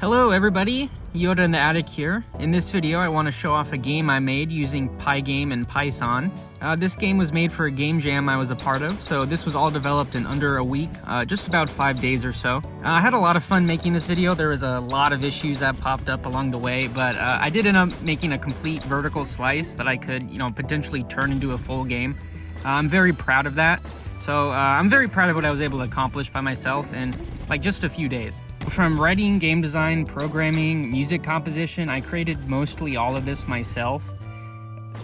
Hello everybody, Yoda in the Attic here. In this video I want to show off a game I made using Pygame and Python. This game was made for a game jam I was a part of, so this was all developed in under a week, just about 5 days or so. I had a lot of fun making this video. There was a lot of issues that popped up along the way, but I did end up making a complete vertical slice that I could, potentially turn into a full game. I'm very proud of that. So I'm very proud of what I was able to accomplish by myself in just a few days. From writing, game design, programming, music composition, I created mostly all of this myself.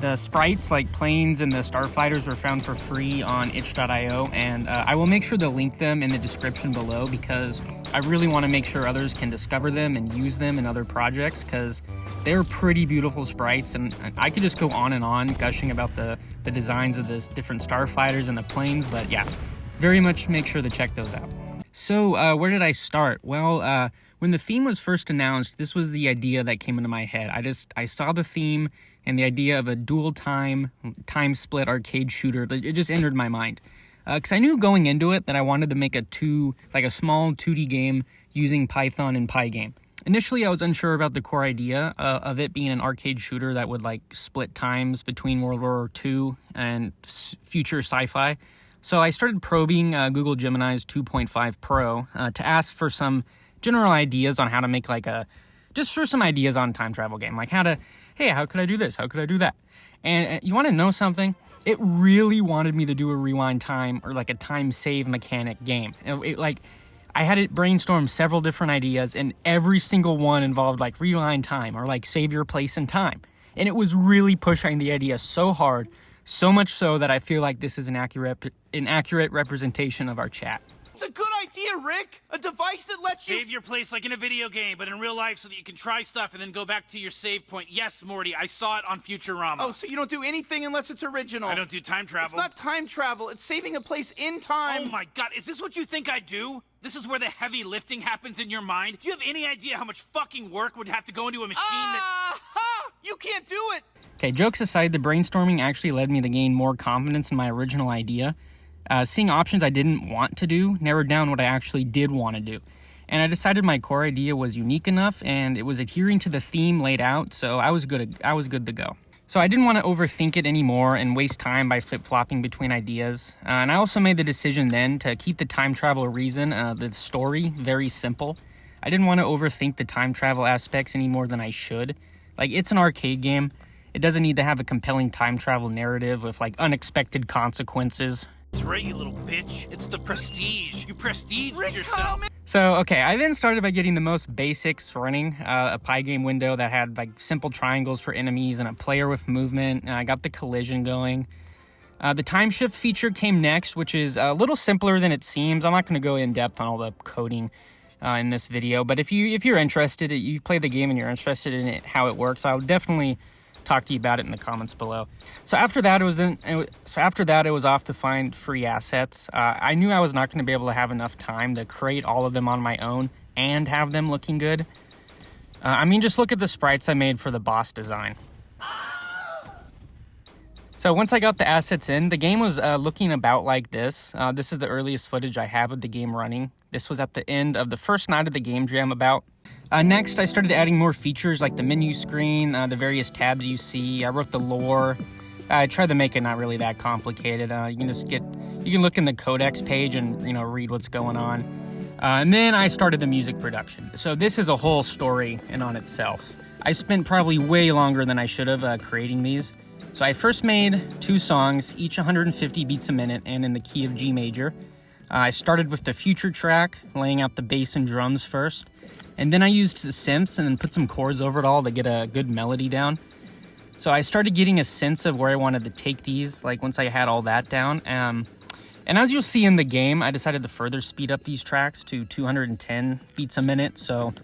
The sprites like planes and the starfighters were found for free on itch.io, and I will make sure to link them in the description below because I really want to make sure others can discover them and use them in other projects because they're pretty beautiful sprites, and I could just go on and on gushing about the designs of the different starfighters and the planes, but yeah, very much make sure to check those out. So where did I start? Well, when the theme was first announced, this was the idea that came into my head. I saw the theme and the idea of a dual time split arcade shooter. It just entered my mind. Because I knew going into it that I wanted to make a small 2D game using Python and Pygame. Initially, I was unsure about the core idea of it being an arcade shooter that would split times between World War II and future sci-fi. So I started probing Google Gemini's 2.5 Pro to ask for some general ideas on how to make some ideas on time travel game. How could I do this? How could I do that? And you want to know something? It really wanted me to do a rewind time or a time save mechanic game. I had it brainstorm several different ideas, and every single one involved rewind time or save your place in time. And it was really pushing the idea so hard, so much so that I feel like this is an accurate representation of our chat. It's a good idea, Rick! A device that lets you save your place like in a video game, but in real life so that you can try stuff and then go back to your save point. Yes, Morty, I saw it on Futurama. Oh, so you don't do anything unless it's original. I don't do time travel. It's not time travel, it's saving a place in time. Oh my god, is this what you think I do? This is where the heavy lifting happens in your mind? Do you have any idea how much fucking work would have to go into a machine Ha! You can't do it! Okay, jokes aside, the brainstorming actually led me to gain more confidence in my original idea. Seeing options I didn't want to do narrowed down what I actually did want to do. And I decided my core idea was unique enough and it was adhering to the theme laid out, so I was good to go. So I didn't want to overthink it anymore and waste time by flip-flopping between ideas. And I also made the decision then to keep the time travel reason, the story, very simple. I didn't want to overthink the time travel aspects any more than I should. It's an arcade game. It doesn't need to have a compelling time travel narrative with unexpected consequences. That's right, you little bitch. It's the prestige. You prestige yourself. So, okay, I then started by getting the most basics running, a Pygame window that had simple triangles for enemies and a player with movement. And I got the collision going. The time shift feature came next, which is a little simpler than it seems. I'm not going to go in depth on all the coding in this video, but if you're interested, you play the game and you're interested in it, how it works, I'll definitely talk to you about it in the comments below. So after that, it was off to find free assets. I knew I was not going to be able to have enough time to create all of them on my own and have them looking good. Just look at the sprites I made for the boss design. So once I got the assets in, the game was looking about like this. This is the earliest footage I have of the game running. This was at the end of the first night of the game jam about. Next, I started adding more features like the menu screen, the various tabs you see. I wrote the lore. I tried to make it not really that complicated. You can look in the codex page and read what's going on. And then I started the music production. So this is a whole story in on itself. I spent probably way longer than I should have creating these. So I first made 2 songs, each 150 beats a minute and in the key of G major. I started with the future track, laying out the bass and drums first. And then I used the synths and then put some chords over it all to get a good melody down. So I started getting a sense of where I wanted to take these, once I had all that down. And as you'll see in the game, I decided to further speed up these tracks to 210 beats a minute. So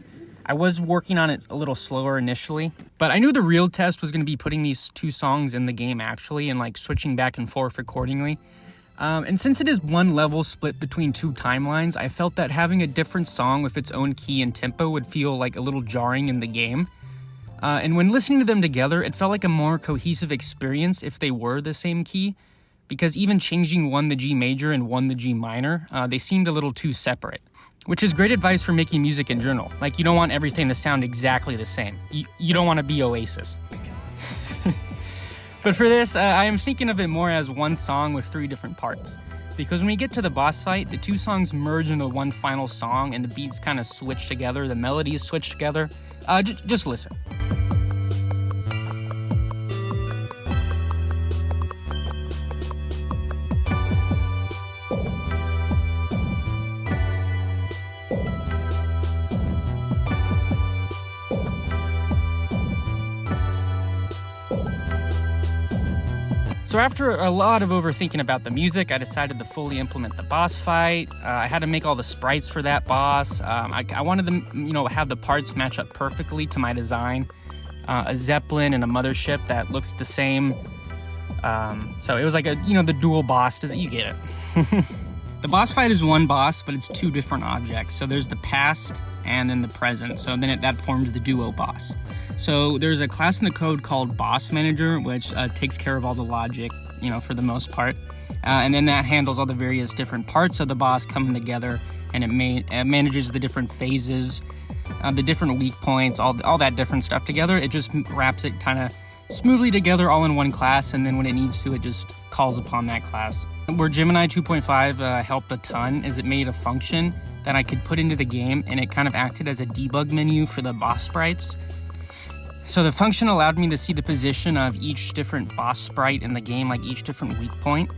I was working on it a little slower initially. But I knew the real test was going to be putting these 2 songs in the game actually and switching back and forth accordingly. And since it is one level split between 2 timelines, I felt that having a different song with its own key and tempo would feel a little jarring in the game. And when listening to them together, it felt like a more cohesive experience if they were the same key. because even changing one the G major and one the G minor, they seemed a little too separate, which is great advice for making music in general. Like, you don't want everything to sound exactly the same. You don't want to be Oasis. But for this, I am thinking of it more as one song with 3 different parts. Because when we get to the boss fight, the 2 songs merge into one final song and the beats kind of switch together, the melodies switch together. Just listen. So after a lot of overthinking about the music, I decided to fully implement the boss fight. I had to make all the sprites for that boss. I wanted them, have the parts match up perfectly to my design. A Zeppelin and a mothership that looked the same. So it was like the dual boss. You get it. The boss fight is one boss, but it's 2 different objects. So there's the past and then the present. So then that forms the duo boss. So there's a class in the code called Boss Manager, which takes care of all the logic, for the most part. And then that handles all the various different parts of the boss coming together, and it manages the different phases, the different weak points, all that different stuff together. It just wraps it kind of smoothly together all in one class, and then when it needs to, it just calls upon that class. Where Gemini 2.5 helped a ton is it made a function that I could put into the game, and it kind of acted as a debug menu for the boss sprites. So the function allowed me to see the position of each different boss sprite in the game, like each different weak point.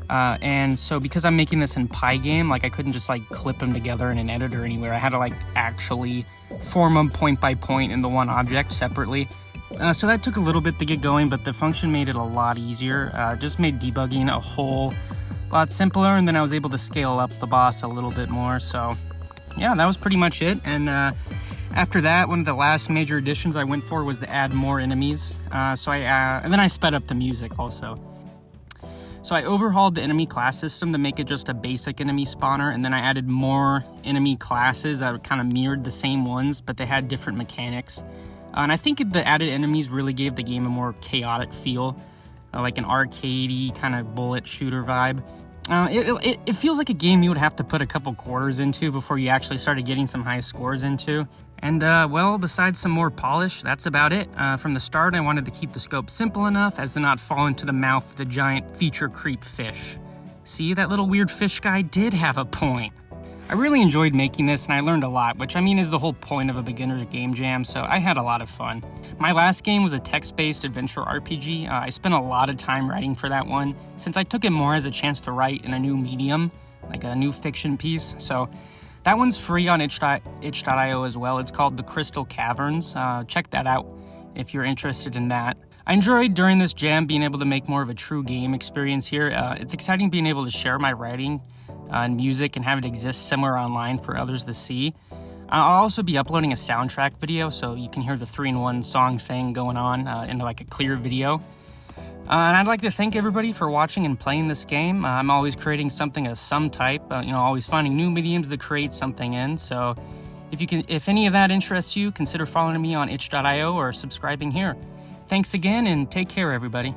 And so because I'm making this in Pygame, I couldn't just clip them together in an editor anywhere. I had to actually form them point by point into one object separately. So that took a little bit to get going, but the function made it a lot easier. Just made debugging a whole lot simpler, and then I was able to scale up the boss a little bit more. So yeah, that was pretty much it. And after that, one of the last major additions I went for was to add more enemies. And then I sped up the music also. So I overhauled the enemy class system to make it just a basic enemy spawner, and then I added more enemy classes that kind of mirrored the same ones, but they had different mechanics. And I think the added enemies really gave the game a more chaotic feel, like an arcadey kind of bullet shooter vibe. It feels like a game you would have to put a couple quarters into before you actually started getting some high scores into. And well, besides some more polish, that's about it. From the start, I wanted to keep the scope simple enough as to not fall into the mouth of the giant feature creep fish. See, that little weird fish guy did have a point. I really enjoyed making this, and I learned a lot, which is the whole point of a beginner's game jam, so I had a lot of fun. My last game was a text-based adventure RPG. I spent a lot of time writing for that one, since I took it more as a chance to write in a new medium, like a new fiction piece. So that one's free on itch.io as well. It's called The Crystal Caverns. Check that out if you're interested in that. I enjoyed during this jam being able to make more of a true game experience here. It's exciting being able to share my writing and music and have it exist somewhere online for others to see. I'll also be uploading a soundtrack video so you can hear the 3-in-1 song thing going on into a clear video. And I'd like to thank everybody for watching and playing this game. I'm always creating something of some type, always finding new mediums to create something in. So if any of that interests you, consider following me on itch.io or subscribing here. Thanks again, and take care, everybody.